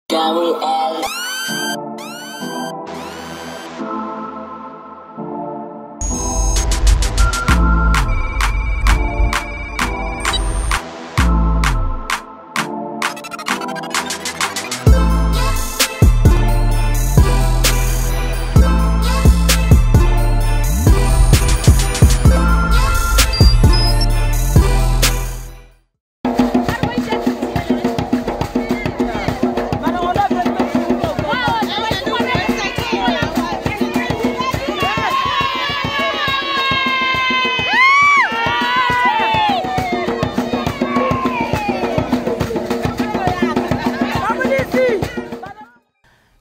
Gary L.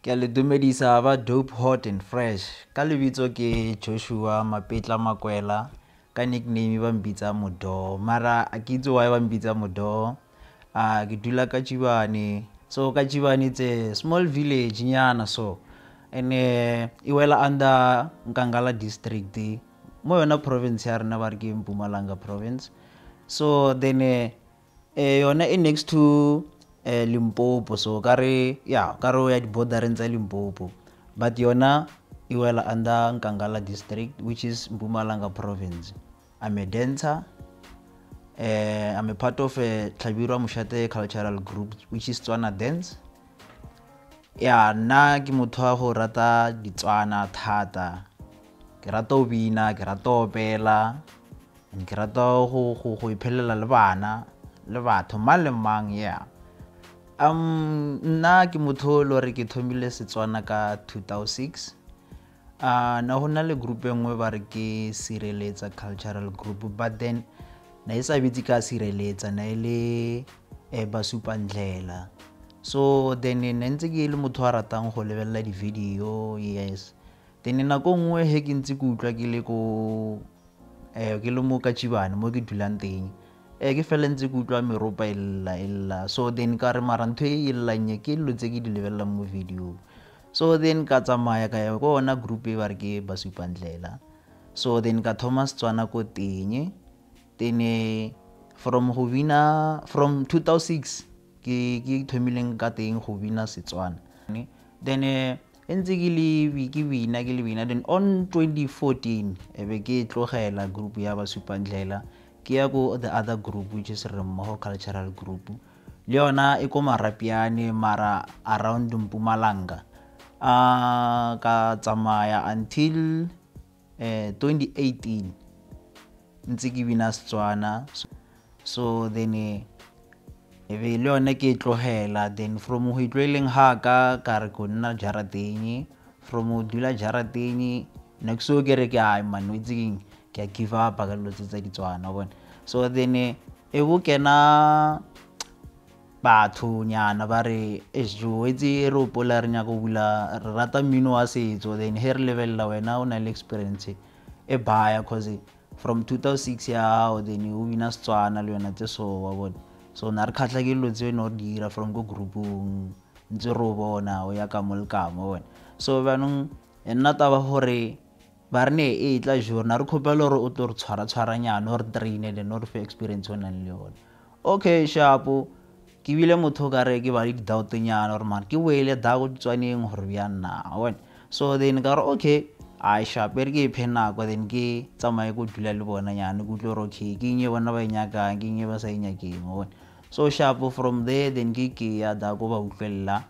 Ke le dumedisa ba Dope Hot and Fresh ka lebitso ke Joshua Mapetla Makwela ka nickname ba mbitsa Modo mara a ke itse why ba mbitsa Modo ke dula ka Tshibane so ka Tshibane it's a small village nyana so ene e wela under Nkangala district mo yona province ya rena ba re ke Mpumalanga province so then yona e next to Limpopo so kare ya di border tsa Limpopo but yona e wela under Nkangala district which is Mpumalanga province. I'm a dancer, I'm a part of a Tlhabirwa Moshate cultural group which is Tswana dance. Ya nna ke motho wa go rata Ditswana thata, ke rata o bina, ke rata o opela, ke rata go iphelela le bana le batho mang le mang ya nna ke motho le re ke thomile Setswana ka 2006 na ho na le group engwe ba re ke Sireletsa cultural group but then na e sa bitse ka Sireletsa na ile Basupandlela so then ne ntse ke le motho a ratang go lebella di video yes then nako nngwe he ke ntse ke utlwa ke le mo ka Tshibane mo ke dulang teng ke fela ntse ke utlwa meropa illa so then ka re mara ntho e illanye ke dilo tse ke di lebella mo video so then ka tsamaya ka ya go ona group e ba re ke Basupandlela so then ka Thomas Tswana ko teng then from 2006 ke thomileng ka teng go bina Setswana then ntse ke le bina then on 2014 be ke tlogela group ya Basupandlela ke ya go the other group which is Remmogo cultural group le yona e ko Marapiane mara around Mpumalanga ka tsamaya until 2018 ntse ke bina Setswana so then be le yona ke tlogela then from ho itlweleng ha ka re go nna jarateng from ho dula jarateng next so ke re ke ai man witsing ke give up ka lo tsa Ditswana bona so then e bo kena batho nyana ba re jo etse re opola re nya go bula re rata mmino wa setso then he re lebella wena o na le experience e baya cause from 2006 ya then o bina Setswana le yona tse so wa bona so na re khatla ke lo tse no dira from go groupung ntse ro bona o ya ka molkamo bona so banong nna taba hore ba re ne e tla jure na re khopela gore o tlo re tshwara nyana or trained and or fe experience o nang le yona okay sharp ke bile motho ka re ke ba le doubt nyana or man ke wele da go Tswaneng gore bya nna bona so then ka re okay I sharp re ke phena go then ke tsamaye go dula le bona nyana go tlo okay ke nye bona ba inyaka ke nye ba sa inyakeng bona so sharp from there then ke ya da go ba utlwella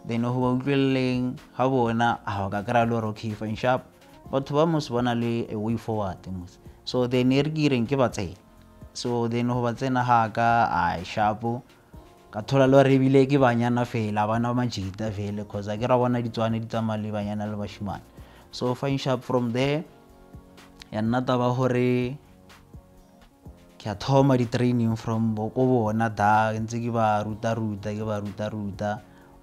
then ho ba utlwelleng ha bona ha ka kra le okay fine sharp batho ba mos bona le a way forward so then re ke reng ke ba tsena so then ho ba tsena ha ka ai sharp ka thola le re bile ke banyana fela bana ba majita fela cause a ke ra bona Ditswana di tsamaya le banyana le bashimane so fine sharp from there ya nna taba hore ke a thoma di training from go bona da ntse ke ba ruta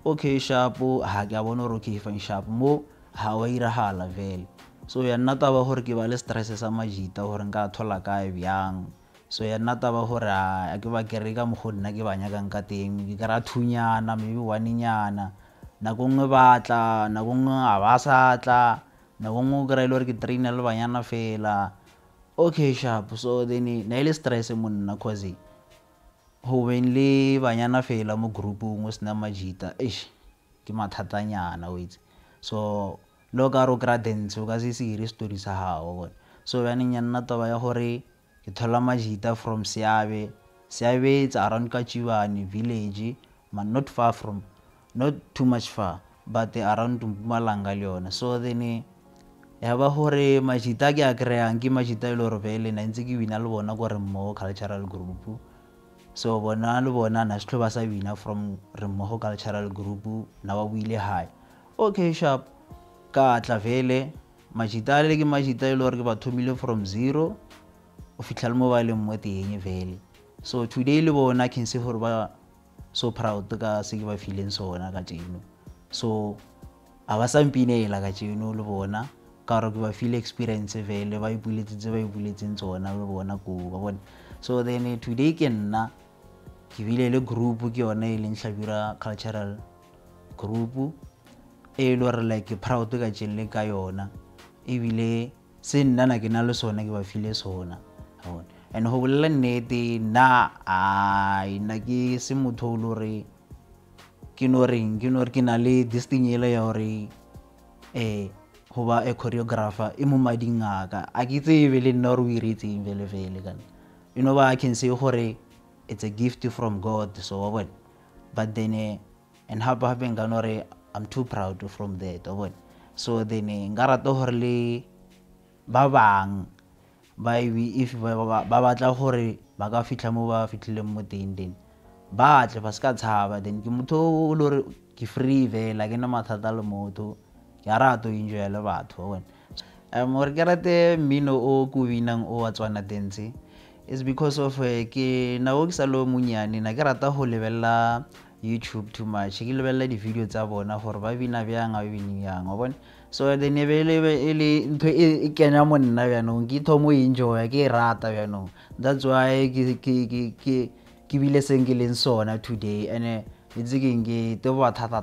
okay sharp ha ke a bona hore okay fine sharp mo ha wa irahala vele so ya nna taba hore ke ba le stress sa majita hore nka thola ka byang so ya nna taba hore a ke ba ke re ka mo go nna ke banya ka nka teng ke ra thunyana maybe one nyana na go ngwe batla na go ngwe a ba sa tla na go ngwe ke re le ke trainer le banyana fela okay sharp so then na ile stress monna cause ho ben le banyana fela mo groupung o sna majita ke mathatanyana o itse so lo ka ro kra dance o ka se ire story sa hao bona so yaneng ya nna taba ya gore ke thola Majita from Seabe it's around Kachiwani village but not far from not too much far but around Mpumalanga le yona so then ya ba hore Majita ke a kreang ke Majita ile re vele na ntse ke wina le bona gore mo cultural group so bona le bona na sihlo ba sa wina from Remoho cultural group na ba buile high okay sharp ka tla vele Majita le ke Majita ile re ke ba thomile from 0 o fitla le mobile mo teng vele so today le bona can se hore ba so proud ka se ke ba feeling sona ka tjeno so a ba sa mpinela ka tjeno le bona ka re ke ba feel experience vele ba ipuletseng tsona le bona ko ba bona so then today ke nna ke bile le group ke yona e leng Hlabira cultural group e lo re like proud ka tjelle ka yona e bile se nna na ke na le sona ke ba feel sona and ho bolela nnete na na ke se motho lo re ke no ke na le destinyele ya hore ho ba a choreographer e mo mading aka a ke tsebe le nna re o iretseng vele kana you know I can say hore it's a gift from God so what but then and how nka no re I'm too proud from that so then nka rata hore le ba bang ba if ba batla gore ba ka fitla mo ba fitlileng mo teng then ba tle ba ska tshaba then ke motho o lo re ke free vela ke na mathata le motho ke a rata o enjoy le batho more ke rate mmino o ko winang o wa Tswana dance is because of ke na o ke sa lo munyane na ke rata ho lebella YouTube too much ke lebella di video tsa bona gore ba bina byang a bini yang wa bona so the nebele ile ntho e kenya mo nna byanong ke thomo enjoy ke rata byanong that's why ke bile sengileng sona today and it's ke to ba thata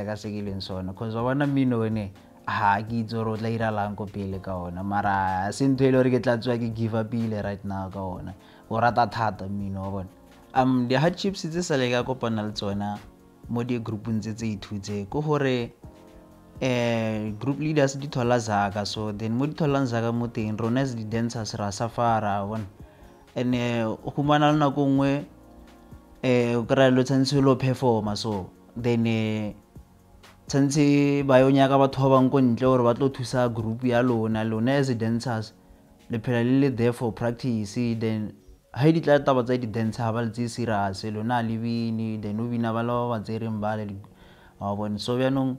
ka sengileng sona cause wa bona mmino ne ke itse ro tla ira lang ko pele ka ona mara se ntho ile re ke tla tswa ke give up ile right now ka ona o rata thata mmino wa bona the hardships tse sa le ka kopana le tsona mo di groupung tse ithutse ko hore group leaders di thola zaka so then mo di tholang zaka mo teng rona as di dancers ra safara bona and o khumana le nako ngwe o kra lo tsantse lo performa so then tsantse ba yo nyaka batho ba bang ko ntle hore ba tlo thusa group ya lona as dancers le phela le there for practice then ha di tla taba tsa di dance ha ba le tse serious lona le bini then o bina ba la ba tsereng ba le wa bona so byanong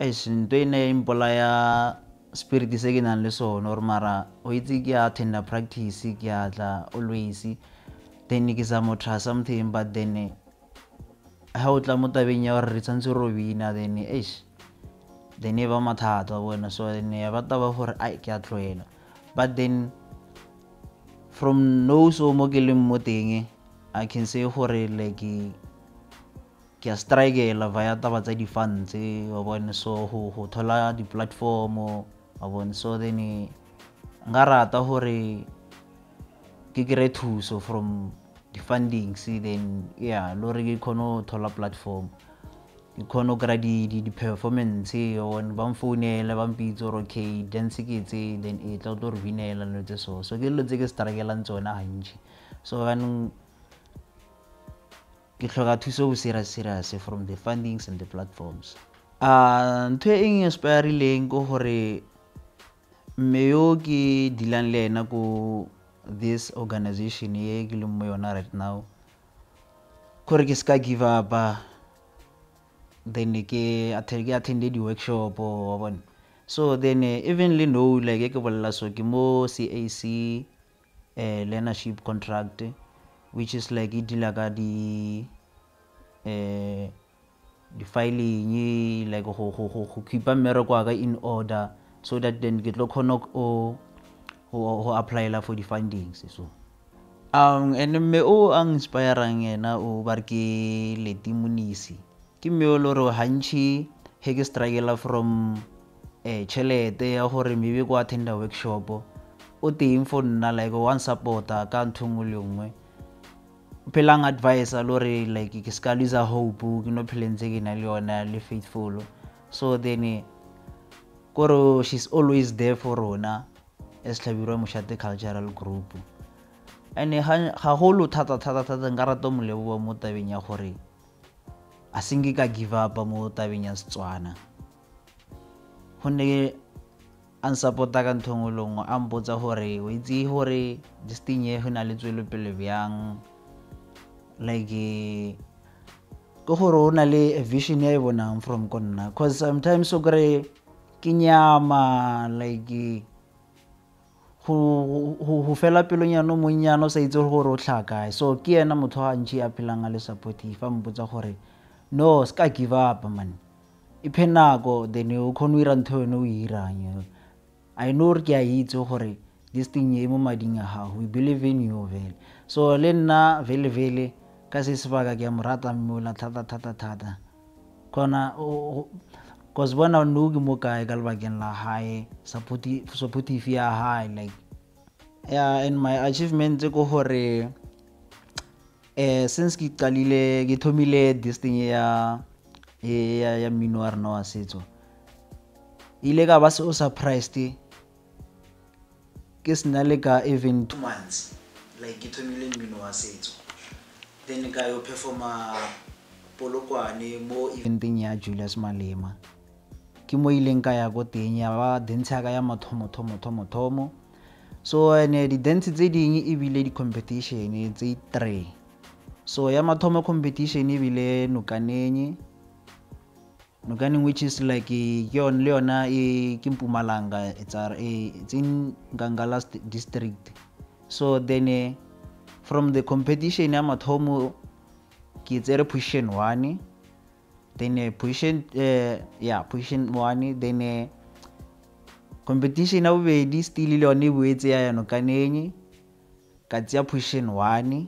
nto ene impola ya spirit se ke nang le sona or mara o itse ke attend practice ke atla always then ke sa mo try something but then ha o tla mo tabeng ya re tsantse ro bina then then e ba mathata bona so then ya ba taba hore ai ke a tloela but then from no so mo ke leng mo teng I can say hore like ke a struggle via taba tsa di funds wa bona so ho thola di platform wa bona so then nka rata hore ke kry thuso from the funding then lori ke khono thola platform ke khono kra di performance on ba mfounela ba mpitso re okay dance ke tse then e tla tlo re vinela le tse so ke lo tse ke struggle tsona hantsi so ke hloka thuso bo serious from the fundings and the platforms ntho e inspiring ko hore mme yo ke dilang le ena ko this organization ye ke le mo yona right now kore ke ska give up then ke attended the workshop wa bona so then evenly know like ke bolla so ke mo CAC learnership contract which is like it dila di filing like go keep mmereko ka in order so that then ke tlo khona ho apply la for the fundings so and me o inspiring yena o bar ke Leti Munisi ke me o loro hantshi he ke struggle from chelete ya hore maybe go attend a workshop o teng for nna like one supporter ka nthong le nngwe pelang advice lori like ke ska lose hope ke no phelentse ke na le yona le faithful. So then koro she's always there for rona as Tlhabirwa Moshate cultural group. And ga holo thata nka rata mo leboga mo tabeng ya gore a senke ka give up mo tabeng ya Setswana. Gonne an support-a ka ntho ngwe le ngwe a mpotsa gore o itse gore this thing e go na le tswelopele bjang, like ke gore o na le a vision ya e bonang from ko nna, cause sometimes o kry ke nyama like go fela pelonyano monnyano sa itse gore o tlhaka. So ke yena motho a ntši a phelang a le supportive a mpotsa gore no ska give up man, iphe nako then o kgone o ira ntho yone o e irang. I know ke a itse gore this thing e mo mading a gago, we believe in you vele. So le nna vele ka se sebaka ke a mo rata mmola thata kona cause bona no ke mo kae ka lebakeng la hae supportive ya hae like yeah. And my achievement ko gore since ke qalile ke thomile this thing ya mmino wa rena wa setso, ile ka ba so surprised ke sena le ka even 2 months like ke thomile mmino wa setso, then ka yo performa Polokwane mo eventeng ya Julius Malema. Ke mo ileng ka ya go teng ya ba dance ka ya mathomo. So di dance tse ding e bile di competition tse 3. So ya mathomo competition e bile Nokaneng, which is like le yona e ke Mpumalanga, it's in Ngangala district. So then from the competition ya mathomo ke tsere position 1, then position 1, then competition ya bobedi still le yone boetse ya Nokaneng ka tsaya position 1,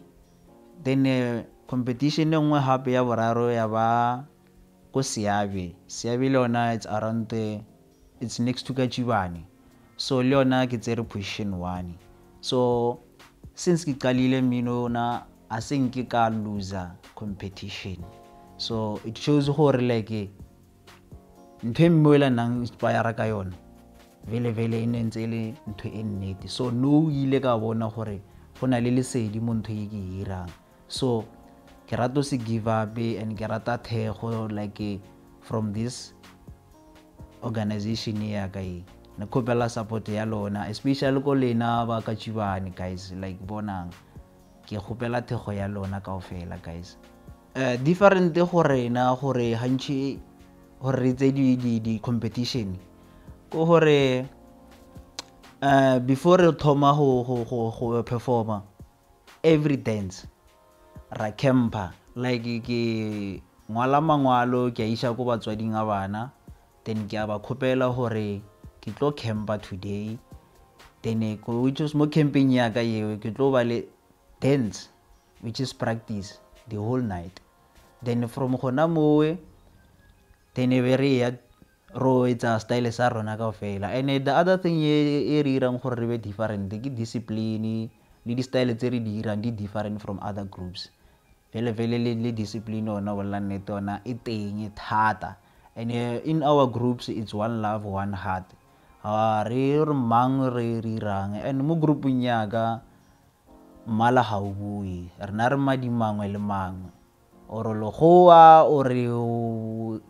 then competition e nngwe hape ya boraro ya ba ko Seabe le yona it's around it's next to Kachibane. So le yona ke tsere position 1. So since ke qalile mmino na a senke ka loser competition, so it shows gore like ntho mmoela nang inspire ka yona vele e ntse le ntho e nnete. So no ile ka bona gore go na le lesedi mo ntho e ke irang. So ke rata se give up and ke rata thego like from this organization ya ka e na khopela support ya lona, especially ko lena ba Kachibane guys, like bonang ke khopela thego ya lona kaofela guys. Different gore na gore hantši gore tse di competition ko gore before re thoma go performa every dance ra camper, like ke ngwala mangwalo ke a isha ko batswading a bana, then ke a ba khopela gore ke tlo camper today, then which is mo camping ya ka yeo ke tlo ba le dance which is practice the whole night. Then from gona moe then be re ya ro etsa style sa rona kaofela. And the other thing e re irang gore re be different ke discipline le di style tse re di irang di different from other groups. Vele le discipline ona wala nnete ona e teng thata. And in our groups it's one love one heart. Re mang re irang and mo groupung ya ka mala ha o bue rena re madimangwe le mangwe or logoa or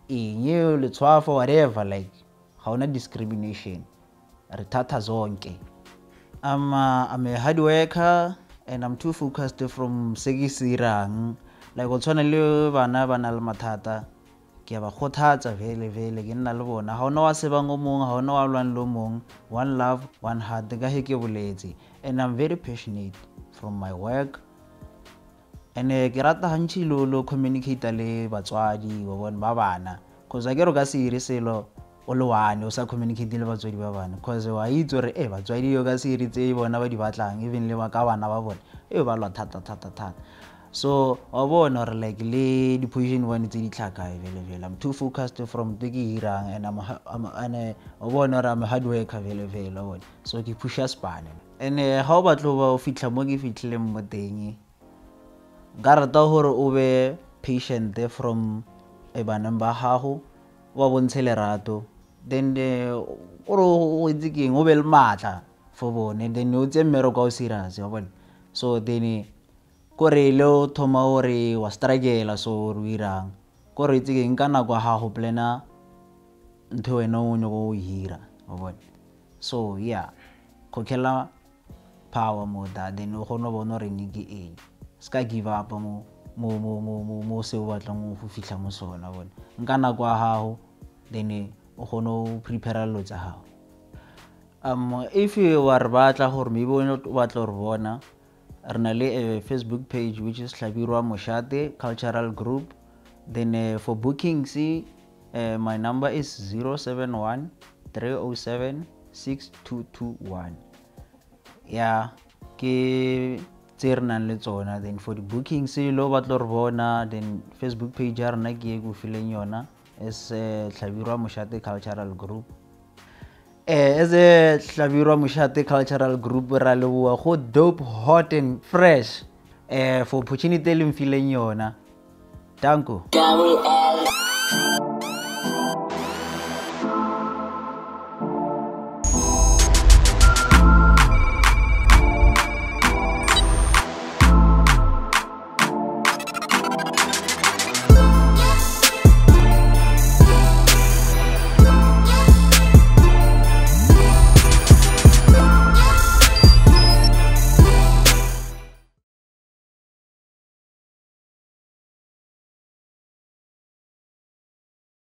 eng le tshwafa whatever, like ga ona discrimination, re thatha zonke. I'm a hard worker and I'm too focused from se ke se irang, like o tshwana le bana le mathata ke ba khothatsa vele ke nna le bona, ha ona wa sebang o mong, ha ona wa lwan lo mong, one love one heart ka he ke boletse. And I'm very passionate from my work, and ke rata hantši lo communicate le batswadi wa bona ba bana, cause a ke re ka se ire selo o le wane o sa communicate le batswadi ba bana, cause wa itse gore batswadi yo ka se ire tse bona ba di batlang even le ba ka bana ba bona ba lwa thata. So wa bona gore like le di position one tse di tlhakae vele I'm too focused from the ke irang, and wa bona gore I'm a hard worker vele. So ke pusha span, and ha o batlo ba o fitla mo ke fitlhileng mo teng nka rata gore o be patient from baneng ba gago wa bontshe lerato, then ore o itse keng o be le maatla for bone, then o tse mmereko o serious wa bone. So then kore le o thoma gore wa struggle so o irang kore itse keng ka nako ya gago plana ntho wena o nyako o hira wa bone. So yeah, khokela power mo that, then o gone bona re ne ke eng, ska give up mo se o batlang go fihla mo sona bone. Nka nako ya gago then o gone o prepare lo tsa gago. If you are batla gore maybe o batla re bona, re na le a Facebook page which is Hlabirwa Moshate Cultural Group. Then for bookings my number is 071 307 6221. Yeah, ke tse re nang le tsona. Then for the bookings lo batla re bona, then Facebook page ya rena ke e go fileng yona is Hlabirwa Moshate Cultural Group. As a Hlabirwa Moshate Cultural Group, ra leboa go dope, hot and fresh for opportunity le mfileng yona. Danko.